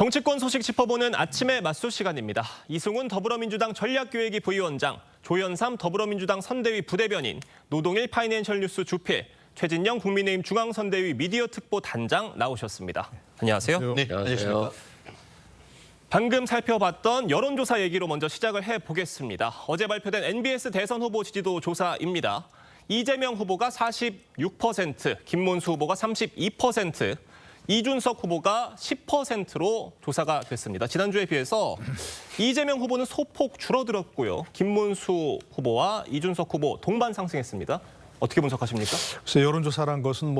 정치권 소식 짚어보는 아침의 맞수 시간입니다. 이승훈 더불어민주당 전략기획위 부위원장, 조현삼 더불어민주당 선대위 부대변인, 노동일 파이낸셜 뉴스 주필, 최진영 국민의힘 중앙선대위 미디어 특보 단장 나오셨습니다. 안녕하세요. 네, 안녕하십니까. 방금 살펴봤던 여론조사 얘기로 먼저 시작을 해보겠습니다. 어제 발표된 NBS 대선 후보 지지도 조사입니다. 이재명 후보가 46%, 김문수 후보가 32%, 이준석 후보가 10%로 조사가 됐습니다. 지난주에 비해서 이재명 후보는 소폭 줄어들었고요. 김문수 후보와 이준석 후보 동반 상승했습니다. 어떻게 분석하십니까? 그래서 여론조사란 것은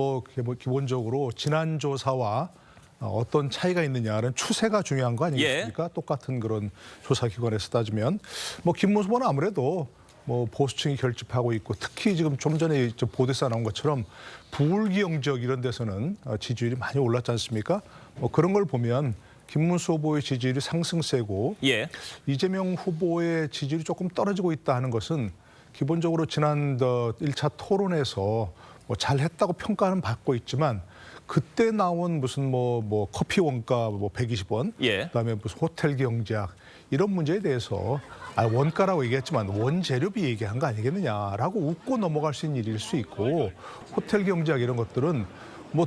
기본적으로 지난 조사와 어떤 차이가 있느냐는 추세가 중요한 거 아니겠습니까? 똑같은 그런 조사기관에서 따지면 김문수 후보는 아무래도 보수층이 결집하고 있고, 특히 지금 좀 전에 보도에서 나온 것처럼 부울경 지역 이런 데서는 지지율이 많이 올랐지 않습니까? 그런 걸 보면 김문수 후보의 지지율이 상승세고 이재명 후보의 지지율이 조금 떨어지고 있다 하는 것은 기본적으로 지난 1차 토론에서 잘했다고 평가는 받고 있지만, 그때 나온 무슨 커피 원가 120원, 그다음에 무슨 호텔 경제학 이런 문제에 대해서 원가라고 얘기했지만 원재료비 얘기한 거 아니겠느냐라고 웃고 넘어갈 수 있는 일일 수 있고, 호텔 경제학 이런 것들은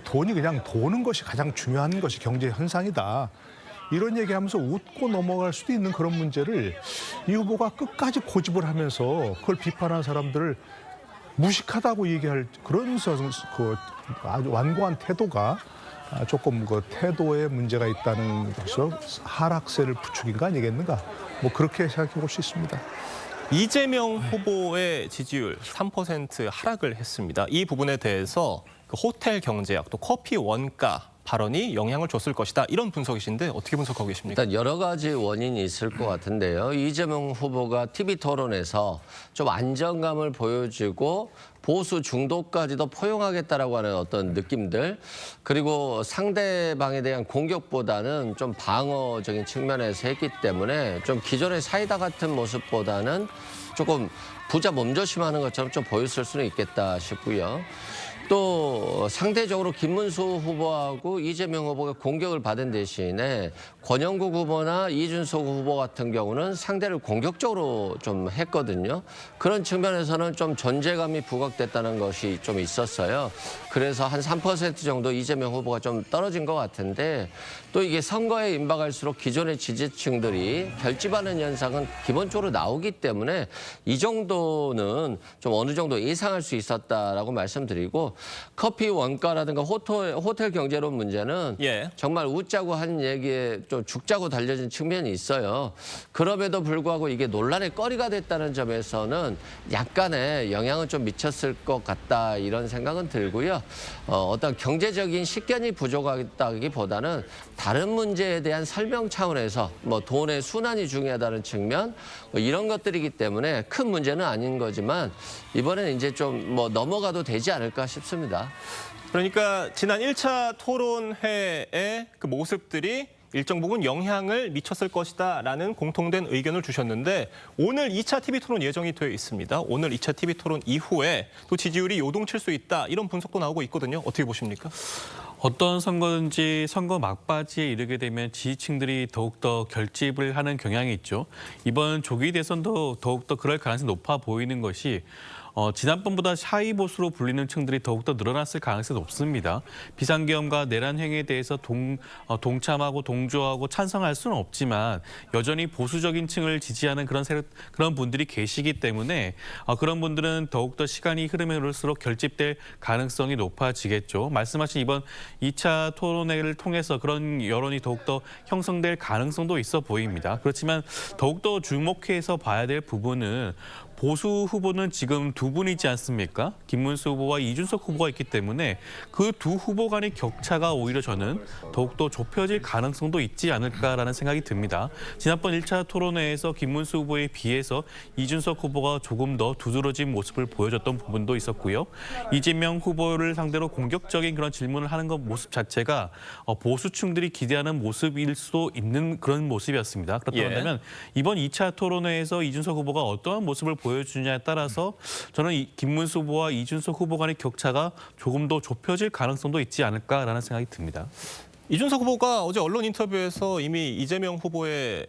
돈이 그냥 도는 것이 가장 중요한 것이 경제 현상이다, 이런 얘기하면서 웃고 넘어갈 수도 있는 그런 문제를 이 후보가 끝까지 고집을 하면서 그걸 비판하는 사람들을 무식하다고 얘기할 그런 아주 완고한 태도가 조금 태도에 문제가 있다는 것으로 하락세를 부추긴 거 아니겠는가, 그렇게 생각해 볼 수 있습니다. 이재명 후보의 지지율 3% 하락을 했습니다. 이 부분에 대해서 호텔 경제학 또 커피 원가 발언이 영향을 줬을 것이다, 이런 분석이신데 어떻게 분석하고 계십니까? 일단 여러 가지 원인이 있을 것 같은데요. 이재명 후보가 TV 토론에서 좀 안정감을 보여주고 보수 중도까지도 포용하겠다라고 하는 어떤 느낌들, 그리고 상대방에 대한 공격보다는 좀 방어적인 측면에서 했기 때문에 좀 기존의 사이다 같은 모습보다는 조금 부자 몸조심하는 것처럼 좀 보였을 수는 있겠다 싶고요. 또 상대적으로 김문수 후보하고 이재명 후보가 공격을 받은 대신에 권영국 후보나 이준석 후보 같은 경우는 상대를 공격적으로 좀 했거든요. 그런 측면에서는 좀 존재감이 부각됐다는 것이 좀 있었어요. 그래서 한 3% 정도 이재명 후보가 좀 떨어진 것 같은데, 또 이게 선거에 임박할수록 기존의 지지층들이 결집하는 현상은 기본적으로 나오기 때문에 이 정도는 좀 어느 정도 예상할 수 있었다라고 말씀드리고, 커피 원가라든가 호텔 경제론 문제는 정말 웃자고 한 얘기에 좀 죽자고 달려진 측면이 있어요. 그럼에도 불구하고 이게 논란의 거리가 됐다는 점에서는 약간의 영향은 좀 미쳤을 것 같다, 이런 생각은 들고요. 어떤 경제적인 식견이 부족하다기보다는 다른 문제에 대한 설명 차원에서 돈의 순환이 중요하다는 측면, 이런 것들이기 때문에 큰 문제는 아닌 거지만 이번에는 이제 좀 넘어가도 되지 않을까 싶습니다. 그러니까 지난 1차 토론회의 그 모습들이 일정 부분 영향을 미쳤을 것이다라는 공통된 의견을 주셨는데, 오늘 2차 TV 토론 예정이 되어 있습니다. 오늘 2차 TV 토론 이후에 또 지지율이 요동칠 수 있다, 이런 분석도 나오고 있거든요. 어떻게 보십니까? 어떤 선거든지 선거 막바지에 이르게 되면 지지층들이 더욱더 결집을 하는 경향이 있죠. 이번 조기 대선도 더욱더 그럴 가능성이 높아 보이는 것이 지난번보다 샤이보수로 불리는 층들이 더욱더 늘어났을 가능성이 높습니다. 비상계엄과 내란 행위에 대해서 동참하고 동조하고 찬성할 수는 없지만 여전히 보수적인 층을 지지하는 그런 분들이 계시기 때문에 그런 분들은 더욱더 시간이 흐르면 흐를수록 결집될 가능성이 높아지겠죠. 말씀하신 이번 2차 토론회를 통해서 그런 여론이 더욱더 형성될 가능성도 있어 보입니다. 그렇지만 더욱더 주목해서 봐야 될 부분은 보수 후보는 지금 두 분이지 않습니까? 김문수 후보와 이준석 후보가 있기 때문에 그 두 후보 간의 격차가 오히려 저는 더욱더 좁혀질 가능성도 있지 않을까라는 생각이 듭니다. 지난번 1차 토론회에서 김문수 후보에 비해서 이준석 후보가 조금 더 두드러진 모습을 보여줬던 부분도 있었고요. 이재명 후보를 상대로 공격적인 그런 질문을 하는 것 모습 자체가 보수층들이 기대하는 모습일 수도 있는 그런 모습이었습니다. 그렇다면 이번 2차 토론회에서 이준석 후보가 어떠한 모습을 보여주느냐에 따라서 저는 김문수 후보와 이준석 후보 간의 격차가 조금 더 좁혀질 가능성도 있지 않을까라는 생각이 듭니다. 이준석 후보가 어제 언론 인터뷰에서 이미 이재명 후보의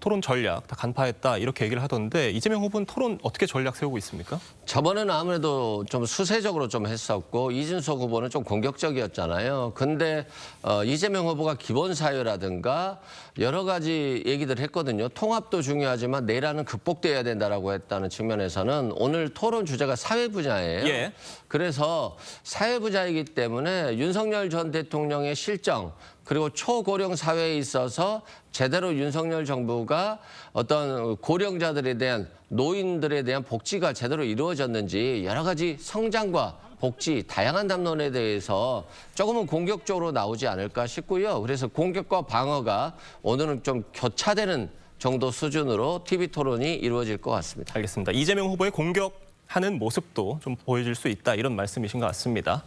토론 전략 다 간파했다 이렇게 얘기를 하던데 이재명 후보는 토론 어떻게 전략 세우고 있습니까? 저번에는 아무래도 좀 수세적으로 좀 했었고 이준석 후보는 좀 공격적이었잖아요. 근데 이재명 후보가 기본 사유라든가 여러 가지 얘기들 했거든요. 통합도 중요하지만 내란은 극복돼야 된다라고 했다는 측면에서는 오늘 토론 주제가 사회 분야예요. 예. 그래서 사회 분야이기 때문에 윤석열 전 대통령의 실정 그리고 초고령 사회에 있어서 제대로 윤석열 정부가 어떤 고령자들에 대한 노인들에 대한 복지가 제대로 이루어졌는지 여러 가지 성장과 복지, 다양한 담론에 대해서 조금은 공격적으로 나오지 않을까 싶고요. 그래서 공격과 방어가 오늘은 좀 교차되는 정도 수준으로 TV 토론이 이루어질 것 같습니다. 알겠습니다. 이재명 후보의 공격하는 모습도 좀 보여질 수 있다 이런 말씀이신 것 같습니다.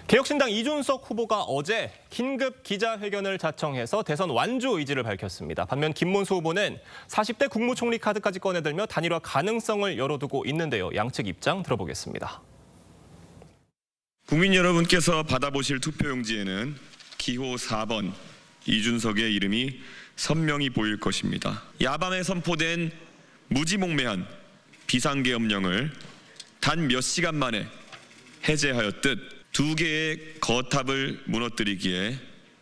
개혁신당 이준석 후보가 어제 긴급 기자회견을 자청해서 대선 완주 의지를 밝혔습니다. 반면 김문수 후보는 40대 국무총리 카드까지 꺼내들며 단일화 가능성을 열어두고 있는데요. 양측 입장 들어보겠습니다. 국민 여러분께서 받아보실 투표용지에는 기호 4번 이준석의 이름이 선명히 보일 것입니다. 야밤에 선포된 무지몽매한 비상계엄령을 단 몇 시간 만에 해제하였듯 두 개의 거탑을 무너뜨리기에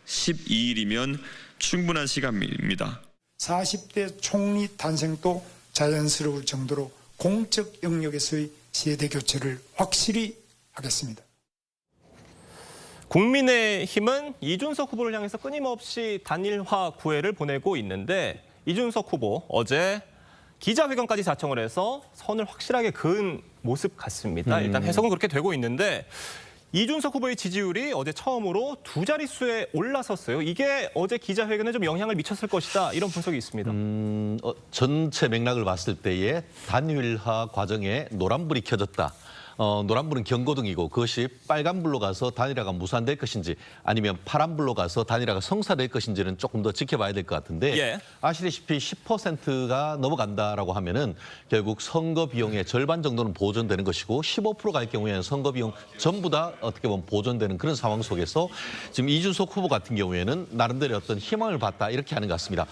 12일이면 충분한 시간입니다. 40대 총리 탄생도 자연스러울 정도로 공적 영역에서의 세대 교체를 확실히 하겠습니다. 국민의힘은 이준석 후보를 향해서 끊임없이 단일화 구애를 보내고 있는데 이준석 후보 어제 기자회견까지 자청을 해서 선을 확실하게 그은 모습 같습니다. 일단 해석은 그렇게 되고 있는데 이준석 후보의 지지율이 어제 처음으로 두 자릿수에 올라섰어요. 이게 어제 기자회견에 좀 영향을 미쳤을 것이다. 이런 분석이 있습니다. 전체 맥락을 봤을 때에 단일화 과정에 노란불이 켜졌다. 노란불은 경고등이고 그것이 빨간불로 가서 단일화가 무산될 것인지 아니면 파란불로 가서 단일화가 성사될 것인지는 조금 더 지켜봐야 될 것 같은데 예. 아시다시피 10%가 넘어간다라고 하면은 결국 선거 비용의 절반 정도는 보존되는 것이고 15% 갈 경우에는 선거 비용 전부 다 어떻게 보면 보존되는 그런 상황 속에서 지금 이준석 후보 같은 경우에는 나름대로 어떤 희망을 봤다 이렇게 하는 것 같습니다.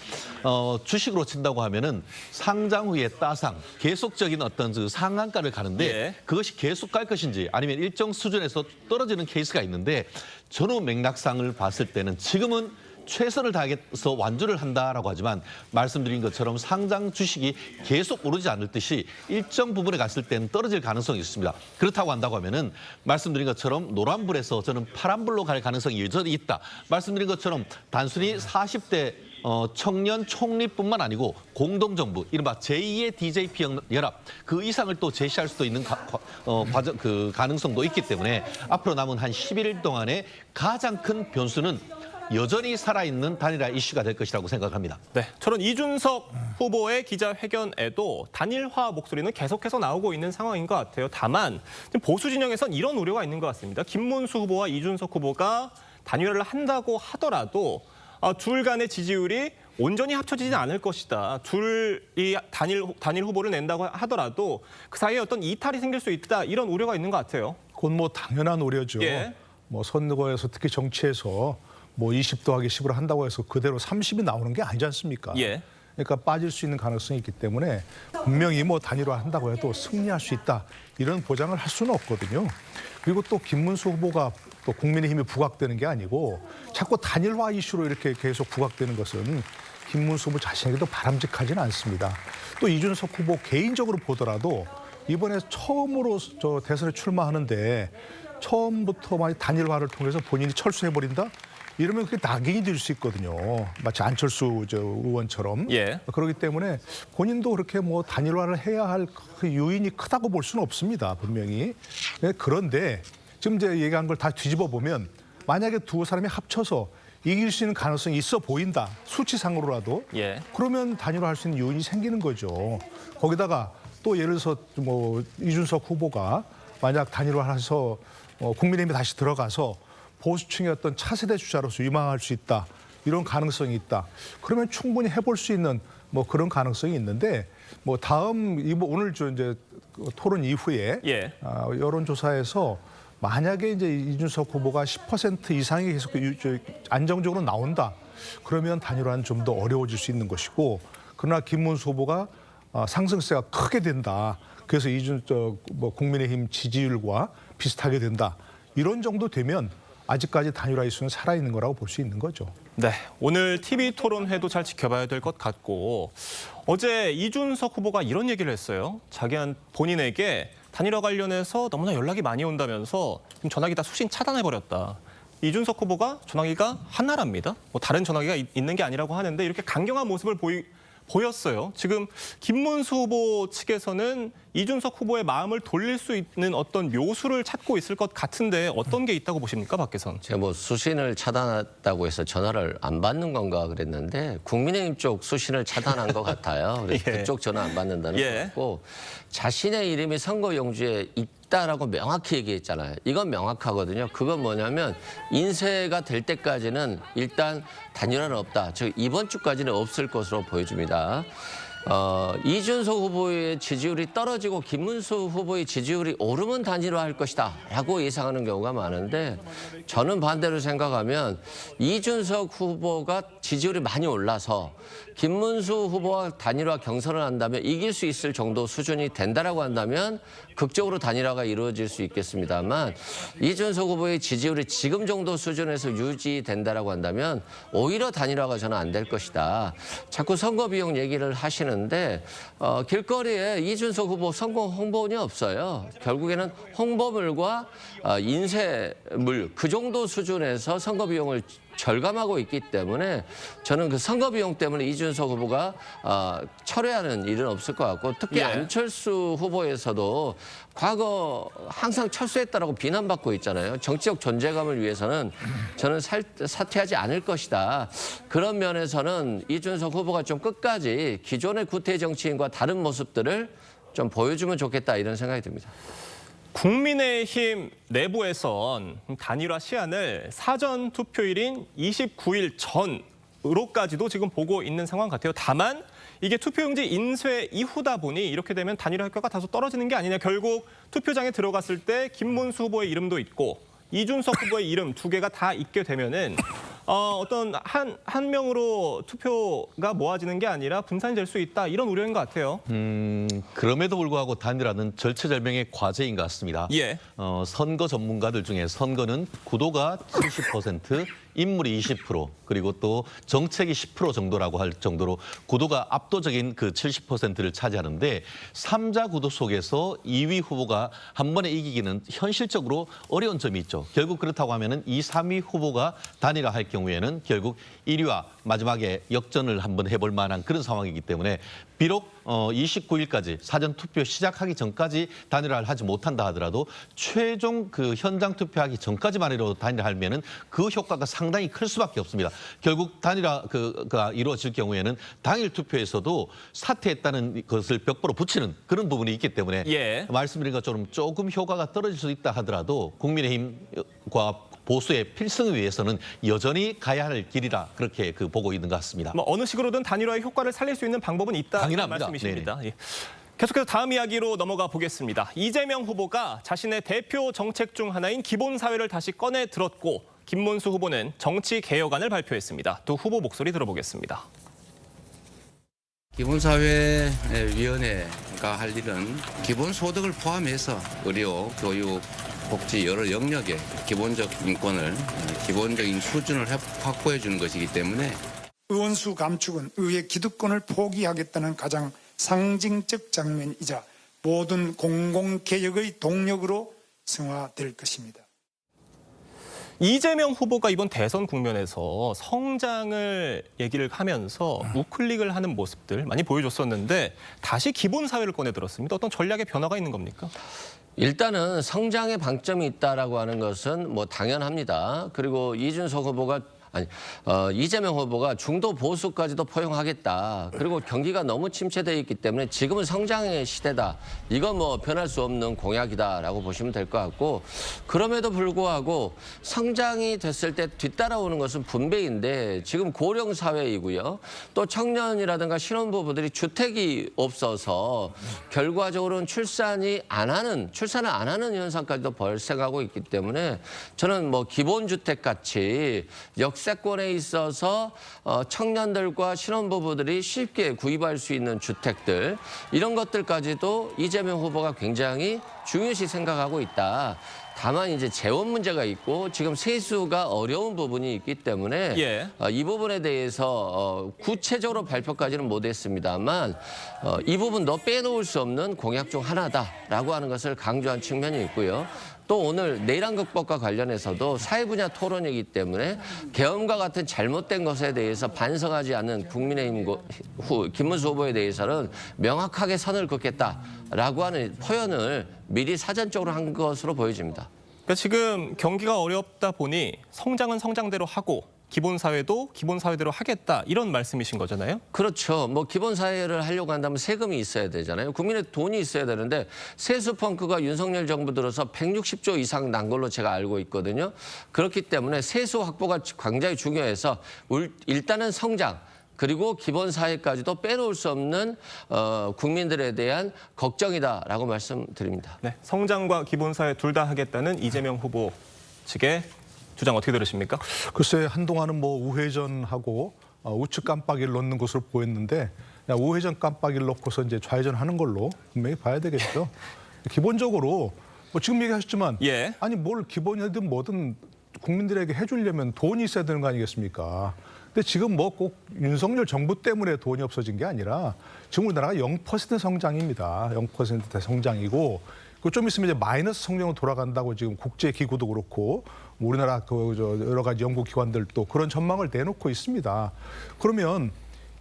주식으로 친다고 하면은 상장 후에 따상 계속적인 어떤 그 상한가를 가는데 예. 그것이 계속 갈 것인지 아니면 일정 수준에서 떨어지는 케이스가 있는데 전후 맥락상을 봤을 때는 지금은 최선을 다해서 완주를 한다라고 하지만 말씀드린 것처럼 상장 주식이 계속 오르지 않을 듯이 일정 부분에 갔을 때는 떨어질 가능성이 있습니다. 그렇다고 한다고 하면은 말씀드린 것처럼 노란불에서 저는 파란불로 갈 가능성이 여전히 있다. 말씀드린 것처럼 단순히 40대 청년 총리뿐만 아니고 공동정부, 이른바 제2의 DJP 연합 그 이상을 또 제시할 수도 있는 가능성도 있기 때문에 앞으로 남은 한 11일 동안에 가장 큰 변수는 여전히 살아있는 단일화 이슈가 될 것이라고 생각합니다. 네, 저는 이준석 후보의 기자회견에도 단일화 목소리는 계속해서 나오고 있는 상황인 것 같아요. 다만 보수 진영에선 이런 우려가 있는 것 같습니다. 김문수 후보와 이준석 후보가 단일화를 한다고 하더라도 둘 간의 지지율이 온전히 합쳐지진 않을 것이다. 둘이 단일 후보를 낸다고 하더라도 그 사이에 어떤 이탈이 생길 수 있다. 이런 우려가 있는 것 같아요. 그건 뭐 당연한 우려죠. 예. 뭐 선거에서 특히 정치에서 뭐 20 더하기 10을 한다고 해서 그대로 30이 나오는 게 아니지 않습니까? 예. 그러니까 빠질 수 있는 가능성이 있기 때문에 분명히 뭐 단일화 한다고 해도 승리할 수 있다. 이런 보장을 할 수는 없거든요. 그리고 또 김문수 후보가 또 국민의힘이 부각되는 게 아니고 자꾸 단일화 이슈로 이렇게 계속 부각되는 것은 김문수 후보 자신에게도 바람직하지는 않습니다. 또 이준석 후보 개인적으로 보더라도 이번에 처음으로 저 대선에 출마하는데 처음부터 많이 단일화를 통해서 본인이 철수해버린다? 이러면 그게 낙인이 될 수 있거든요. 마치 안철수 의원처럼. 예. 그렇기 때문에 본인도 그렇게 뭐 단일화를 해야 할 그 요인이 크다고 볼 수는 없습니다. 분명히. 그런데 지금 이제 얘기한 걸 다 뒤집어 보면 만약에 두 사람이 합쳐서 이길 수 있는 가능성이 있어 보인다. 수치상으로라도. 예. 그러면 단일화할 수 있는 요인이 생기는 거죠. 거기다가 또 예를 들어서 뭐 이준석 후보가 만약 단일화해서 국민의힘에 다시 들어가서 보수층의 어떤 차세대 주자로서 유망할 수 있다. 이런 가능성이 있다. 그러면 충분히 해볼 수 있는 뭐 그런 가능성이 있는데 뭐 다음 오늘 이제 토론 이후에 예. 여론조사에서 만약에 이제 이준석 후보가 10% 이상이 계속 안정적으로 나온다. 그러면 단일화는 좀 더 어려워질 수 있는 것이고, 그러나 김문수 후보가 상승세가 크게 된다. 그래서 국민의힘 지지율과 비슷하게 된다. 이런 정도 되면 아직까지 단일화 이슈는 살아있는 거라고 볼 수 있는 거죠. 네, 오늘 TV 토론회도 잘 지켜봐야 될 것 같고, 어제 이준석 후보가 이런 얘기를 했어요. 본인에게 단일화 관련해서 너무나 연락이 많이 온다면서 지금 전화기 다 수신 차단해버렸다. 이준석 후보가 전화기가 하나랍니다. 뭐 다른 전화기가 있는 게 아니라고 하는데 이렇게 강경한 모습을 보였어요. 지금 김문수 후보 측에서는 이준석 후보의 마음을 돌릴 수 있는 어떤 묘수를 찾고 있을 것 같은데 어떤 게 있다고 보십니까, 밖에선? 제가 뭐 수신을 차단했다고 해서 전화를 안 받는 건가 그랬는데 국민의힘 쪽 수신을 차단한 것 같아요. 그래서 예. 그쪽 전화 안 받는다는 예. 것 같고 자신의 이름이 선거 용지에 있다라고 명확히 얘기했잖아요. 이건 명확하거든요. 그건 뭐냐면 인쇄가 될 때까지는 일단 단일화는 없다. 즉 이번 주까지는 없을 것으로 보여집니다. 이준석 후보의 지지율이 떨어지고 김문수 후보의 지지율이 오르면 단일화할 것이다 라고 예상하는 경우가 많은데 저는 반대로 생각하면 이준석 후보가 지지율이 많이 올라서 김문수 후보와 단일화 경선을 한다면 이길 수 있을 정도 수준이 된다라고 한다면 극적으로 단일화가 이루어질 수 있겠습니다만 이준석 후보의 지지율이 지금 정도 수준에서 유지된다라고 한다면 오히려 단일화가 저는 안 될 것이다. 자꾸 선거 비용 얘기를 하시는데 길거리에 이준석 후보 선거 홍보원이 없어요. 결국에는 홍보물과 인쇄물 그 정도 수준에서 선거 비용을 절감하고 있기 때문에 저는 그 선거 비용 때문에 이준석 후보가 철회하는 일은 없을 것 같고 특히 예. 안철수 후보에서도 과거 항상 철수했다라고 비난받고 있잖아요. 정치적 존재감을 위해서는 저는 사퇴하지 않을 것이다. 그런 면에서는 이준석 후보가 좀 끝까지 기존의 구태 정치인과 다른 모습들을 좀 보여주면 좋겠다 이런 생각이 듭니다. 국민의힘 내부에선 단일화 시한을 사전 투표일인 29일 전으로까지도 지금 보고 있는 상황 같아요. 다만 이게 투표용지 인쇄 이후다 보니 이렇게 되면 단일화 효과가 다소 떨어지는 게 아니냐. 결국 투표장에 들어갔을 때 김문수 후보의 이름도 있고 이준석 후보의 이름 두 개가 다 있게 되면은 어떤 한 명으로 투표가 모아지는 게 아니라 분산이 될 수 있다 이런 우려인 것 같아요. 그럼에도 불구하고 단일화는 절체절명의 과제인 것 같습니다. 예. 선거 전문가들 중에 선거는 구도가 70%, 인물이 20%, 그리고 또 정책이 10% 정도라고 할 정도로 구도가 압도적인 그 70%를 차지하는데 3자 구도 속에서 2위 후보가 한 번에 이기기는 현실적으로 어려운 점이 있죠. 결국 그렇다고 하면은 2, 3위 후보가 단일화할 경우에는 결국 1위와 마지막에 역전을 한번 해볼 만한 그런 상황이기 때문에 비록 29일까지 사전 투표 시작하기 전까지 단일화를 하지 못한다 하더라도 최종 그 현장 투표하기 전까지만이라도 단일화하면은 그 효과가 상당히 클 수밖에 없습니다. 결국 단일화가 이루어질 경우에는 당일 투표에서도 사퇴했다는 것을 벽보로 붙이는 그런 부분이 있기 때문에 예. 말씀드린 것처럼 조금 효과가 떨어질 수 있다 하더라도 국민의힘과 보수의 필승을 위해서는 여전히 가야 할 길이라 그렇게 보고 있는 것 같습니다. 뭐 어느 식으로든 단일화의 효과를 살릴 수 있는 방법은 있다 당연합니다. 말씀이십니다. 예. 계속해서 다음 이야기로 넘어가 보겠습니다. 이재명 후보가 자신의 대표 정책 중 하나인 기본사회를 다시 꺼내 들었고 김문수 후보는 정치 개혁안을 발표했습니다. 두 후보 목소리 들어보겠습니다. 기본사회위원회가 할 일은 기본소득을 포함해서 의료, 교육, 복지 여러 영역의 기본적 인권을 기본적인 수준을 확보해 주는 것이기 때문에 의원수 감축은 의회 기득권을 포기하겠다는 가장 상징적 장면이자 모든 공공개혁의 동력으로 승화될 것입니다. 이재명 후보가 이번 대선 국면에서 성장을 얘기를 하면서 우클릭을 하는 모습들 많이 보여줬었는데 다시 기본사회를 꺼내들었습니다. 어떤 전략의 변화가 있는 겁니까? 일단은 성장의 방점이 있다라고 하는 것은 뭐 당연합니다. 그리고 이준석 후보가 이재명 후보가 중도 보수까지도 포용하겠다. 그리고 경기가 너무 침체되어 있기 때문에 지금은 성장의 시대다. 이건 뭐 변할 수 없는 공약이다라고 보시면 될 것 같고, 그럼에도 불구하고 성장이 됐을 때 뒤따라오는 것은 분배인데 지금 고령 사회이고요. 또 청년이라든가 신혼부부들이 주택이 없어서 결과적으로는 출산을 안 하는 현상까지도 발생하고 있기 때문에 저는 뭐 기본주택 같이 역세권에 있어서 청년들과 신혼부부들이 쉽게 구입할 수 있는 주택들, 이런 것들까지도 이재명 후보가 굉장히 중요시 생각하고 있다. 다만 이제 재원 문제가 있고 지금 세수가 어려운 부분이 있기 때문에 이 부분에 대해서 구체적으로 발표까지는 못했습니다만 이 부분도 빼놓을 수 없는 공약 중 하나다라고 하는 것을 강조한 측면이 있고요. 또 오늘 내란극복과 관련해서도 사회 분야 토론이기 때문에 계엄과 같은 잘못된 것에 대해서 반성하지 않는 국민의힘 김문수 후보에 대해서는 명확하게 선을 긋겠다라고 하는 표현을 미리 사전적으로 한 것으로 보여집니다. 그러니까 지금 경기가 어렵다 보니 성장은 성장대로 하고 기본사회도 기본사회대로 하겠다, 이런 말씀이신 거잖아요? 그렇죠. 뭐 기본사회를 하려고 한다면 세금이 있어야 되잖아요. 국민의 돈이 있어야 되는데 세수 펑크가 윤석열 정부 들어서 160조 이상 난 걸로 제가 알고 있거든요. 그렇기 때문에 세수 확보가 굉장히 중요해서 일단은 성장, 그리고 기본사회까지도 빼놓을 수 없는 국민들에 대한 걱정이다라고 말씀드립니다. 네, 성장과 기본사회 둘 다 하겠다는 이재명 후보 측의 주장 어떻게 들으십니까? 글쎄, 한동안은 뭐 우회전하고 우측 깜빡이를 넣는 것으로 보였는데, 우회전 깜빡이를 넣고서 이제 좌회전하는 걸로 분명히 봐야 되겠죠. 기본적으로 뭐 지금 얘기하셨지만 아니 뭘 기본이든 뭐든 국민들에게 해주려면 돈이 있어야 되는 거 아니겠습니까? 근데 지금 뭐 꼭 윤석열 정부 때문에 돈이 없어진 게 아니라 지금 우리나라가 0% 성장입니다. 0% 성장이고, 그 좀 있으면 이제 마이너스 성장으로 돌아간다고 지금 국제기구도 그렇고 우리나라 여러 가지 연구기관들도 그런 전망을 내놓고 있습니다. 그러면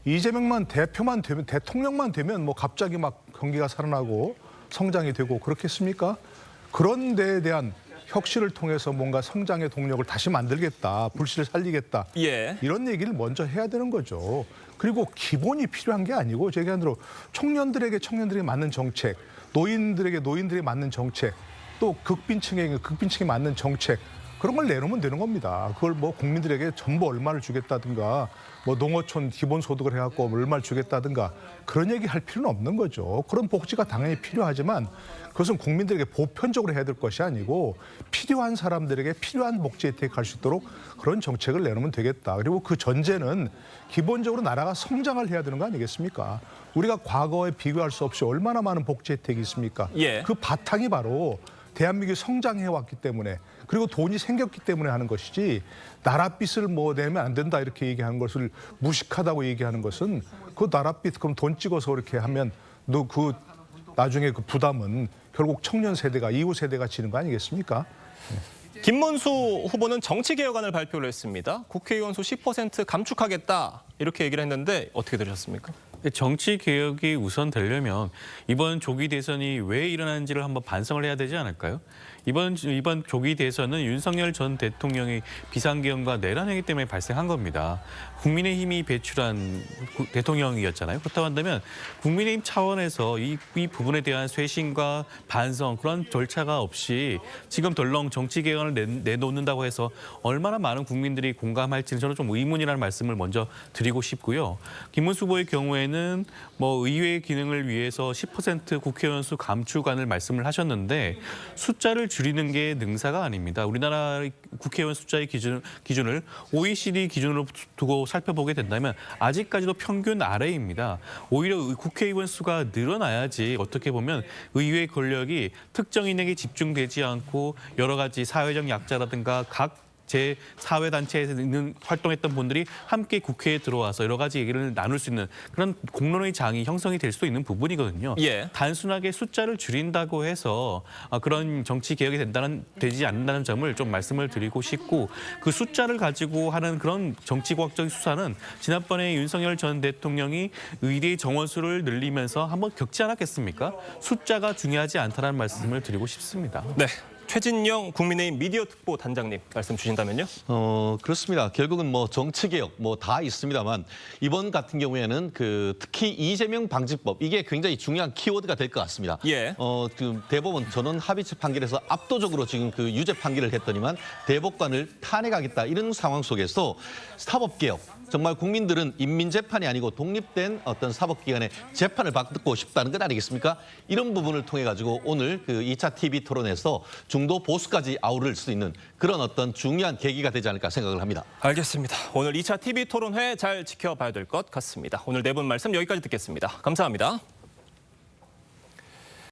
이재명만 대표만 되면, 대통령만 되면 뭐 갑자기 막 경기가 살아나고 성장이 되고 그렇겠습니까? 그런 데에 대한 혁신을 통해서 뭔가 성장의 동력을 다시 만들겠다, 불씨를 살리겠다, 이런 얘기를 먼저 해야 되는 거죠. 그리고 기본이 필요한 게 아니고, 제 얘기한 청년들에게 맞는 정책, 노인들에게 노인들이 맞는 정책, 또 극빈층에 맞는 정책, 그런 걸 내놓으면 되는 겁니다. 그걸 뭐 국민들에게 전부 얼마를 주겠다든가, 뭐 농어촌 기본소득을 해갖고 얼마를 주겠다든가, 그런 얘기 할 필요는 없는 거죠. 그런 복지가 당연히 필요하지만 그것은 국민들에게 보편적으로 해야 될 것이 아니고 필요한 사람들에게 필요한 복지 혜택할 수 있도록 그런 정책을 내놓으면 되겠다. 그리고 그 전제는 기본적으로 나라가 성장을 해야 되는 거 아니겠습니까? 우리가 과거에 비교할 수 없이 얼마나 많은 복지 혜택이 있습니까? 그 바탕이 바로 대한민국이 성장해왔기 때문에, 그리고 돈이 생겼기 때문에 하는 것이지, 나랏빚을 뭐 내면 안 된다 이렇게 얘기하는 것을 무식하다고 얘기하는 것은, 그 나랏빚 그럼 돈 찍어서 이렇게 하면 나중에 그 부담은 결국 청년 세대가, 이후 세대가 지는 거 아니겠습니까? 김문수 후보는 정치개혁안을 발표를 했습니다. 국회의원 수 10% 감축하겠다, 이렇게 얘기를 했는데 어떻게 들으셨습니까? 정치 개혁이 우선 되려면 이번 조기 대선이 왜 일어났는지를 한번 반성을 해야 되지 않을까요? 이번 조기 대선은 윤석열 전 대통령의 비상계엄과 내란행위 때문에 발생한 겁니다. 국민의힘이 배출한 대통령이었잖아요. 그렇다고 한다면 국민의힘 차원에서 이 부분에 대한 쇄신과 반성, 그런 절차가 없이 지금 덜렁 정치개혁을 내놓는다고 해서 얼마나 많은 국민들이 공감할지는 저는 좀 의문이라는 말씀을 먼저 드리고 싶고요. 김문수 후보의 경우에는 뭐 의회 기능을 위해서 10% 국회의원 수 감축안을 말씀을 하셨는데, 숫자를 줄이는 게 능사가 아닙니다. 우리나라 국회의원 숫자의 기준을 OECD 기준으로 두고 살펴보게 된다면 아직까지도 평균 아래입니다. 오히려 국회의원 수가 늘어나야지 어떻게 보면 의회 권력이 특정인에게 집중되지 않고 여러 가지 사회적 약자라든가 각 제 사회단체에서 있는 활동했던 분들이 함께 국회에 들어와서 여러 가지 얘기를 나눌 수 있는 그런 공론의 장이 형성이 될 수도 있는 부분이거든요. 단순하게 숫자를 줄인다고 해서 그런 정치 개혁이 되지 않는다는 점을 좀 말씀을 드리고 싶고, 그 숫자를 가지고 하는 그런 정치과학적인 수사는 지난번에 윤석열 전 대통령이 의대 정원수를 늘리면서 한번 겪지 않았겠습니까? 숫자가 중요하지 않다는 말씀을 드리고 싶습니다. 네. 최진영 국민의힘 미디어 특보 단장님 말씀 주신다면요? 그렇습니다. 결국은 뭐 정치 개혁 뭐 다 있습니다만 이번 같은 경우에는 특히 이재명 방지법 이게 굉장히 중요한 키워드가 될 것 같습니다. 예. 그 대법원 전원 합의체 판결에서 압도적으로 지금 그 유죄 판결을 했더니만 대법관을 탄핵하겠다 이런 상황 속에서 사법 개혁 정말 국민들은 인민재판이 아니고 독립된 어떤 사법기관의 재판을 받고 싶다는 것 아니겠습니까? 이런 부분을 통해 가지고 오늘 그 2차 TV 토론에서 중도 보수까지 아우를 수 있는 그런 어떤 중요한 계기가 되지 않을까 생각을 합니다. 알겠습니다. 오늘 2차 TV 토론회 잘 지켜봐야 될 것 같습니다. 오늘 네 분 말씀 여기까지 듣겠습니다. 감사합니다.